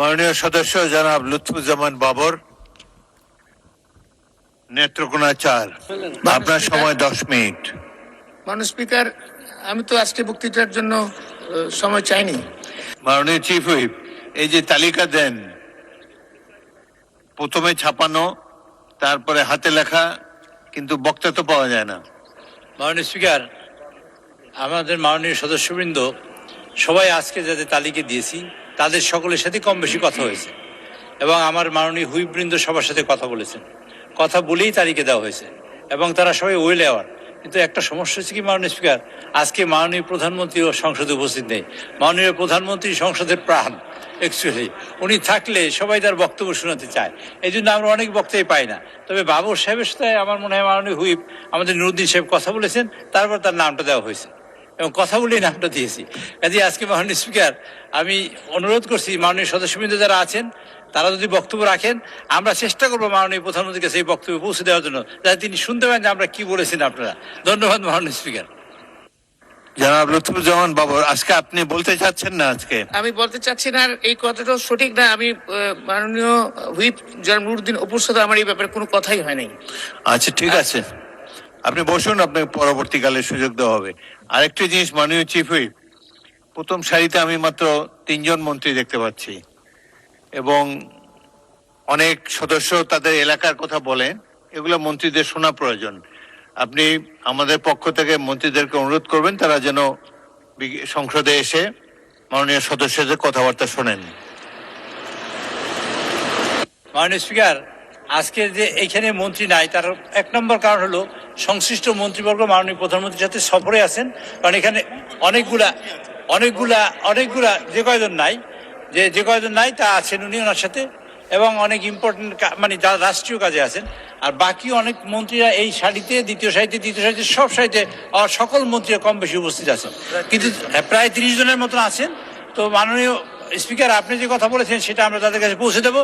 মাননীয় সদস্য জনাব লুৎফুজ্জামান বাবর, নেত্রকোনা 4। আপনার সময় 10 মিনিট। মাননীয় স্পিকার, আমি তো আজকে বক্তৃতার জন্য সময় চাইনি। মাননীয় চিফ হুইপ, এই যে তালিকা দেন, প্রথমে ছাপানো, তারপরে হাতে লেখা, কিন্তু বক্তা তো পাওয়া যায় না। মাননীয় স্পিকার, আমাদের মাননীয় সদস্যবৃন্দ সবাই আজকে যাদের তালিকা দিয়েছি তাদের সকলের সাথে কম বেশি কথা হয়েছে এবং আমার মাননীয় হুইপবৃন্দ সবার সাথে কথা বলেছেন, কথা বলেই তালিকা দেওয়া হয়েছে এবং তারা সবাই ওয়েল অ্যাওয়ার। কিন্তু একটা সমস্যা হচ্ছে কি মাননীয় স্পিকার, আজকে মাননীয় প্রধানমন্ত্রীও সংসদে উপস্থিত নেই। মাননীয় প্রধানমন্ত্রী সংসদের প্রাণ, অ্যাকচুয়ালি উনি থাকলে সবাই তার বক্তব্য শোনাতে চায়, এই জন্য আমরা অনেক বক্তব্য পাই না। তবে বাবর সাহেবের সাথে আমার মনে হয় মাননীয় হুইপ আমাদের নুরুদ্দিন সাহেব কথা বলেছেন, তারপর তার নামটা দেওয়া হয়েছে এবং কথা বলেই নামটা দিয়েছি। কাজে আজকে মাননীয় স্পিকার, আমি অনুরোধ করছি মাননীয় সদস্যবৃন্দ যারা আছেন তারা যদি বক্তব্য রাখেন, আমরা চেষ্টা করবো মাননীয় প্রধানমন্ত্রীর কাছে এই বক্তব্য পৌঁছে দেওয়ার জন্য, যাতে তিনি শুনতে পারেন যে আমরা কি বলেছেন আপনারা। ধন্যবাদ মাননীয় স্পিকার। জনাব লুৎফুজ্জামান বাবর, আজকে আপনি বলতে চাচ্ছেন না? আজকে আমি বলতে চাচ্ছি না, এই কথাটা সঠিক না। আমি মাননীয় হুইপ জনাব নুরুদ্দিন অপুর সাথে আমার এই ব্যাপারে কোনো কথাই হয় নাই। আচ্ছা, ঠিক আছে, আপনি বসুন, আপনাকে পরবর্তীকালে সুযোগ দেওয়া হবে। আরেকটি জিনিস মাননীয় চিফ হুইপ, প্রথম সারিতে আমি মাত্র 3 জন মন্ত্রী দেখতে পাচ্ছি এবং অনেক সদস্য তাদের এলাকার কথা বলেন, এগুলো মন্ত্রীদের শোনা প্রয়োজন। আপনি আমাদের পক্ষ থেকে মন্ত্রীদেরকে অনুরোধ করবেন তারা যেন সংসদে এসে মাননীয় সদস্যদের কথাবার্তা শোনেন। মাননীয় স্পিকার, আজকে যে এইখানে মন্ত্রী নাই তার এক নম্বর কারণ হলো সংশ্লিষ্ট মন্ত্রীবর্গ মাননীয় প্রধানমন্ত্রীর সাথে সফরে আছেন, কারণ এখানে অনেকগুলা যে কয়জন নাই তা আছেন উনি ওনার সাথে, এবং অনেক ইম্পর্টেন্ট মানে যারা রাষ্ট্রীয় কাজে আছেন। আর বাকি অনেক মন্ত্রীরা এই সারিতে, দ্বিতীয় সারিতে, সব সারিতে সকল মন্ত্রীরা কম বেশি উপস্থিত আছেন, কিন্তু প্রায় 30 জনের মতন আছেন। তো মাননীয় স্পিকার, আপনি যে কথা বলেছেন সেটা আমরা তাদের কাছে পৌঁছে দেবো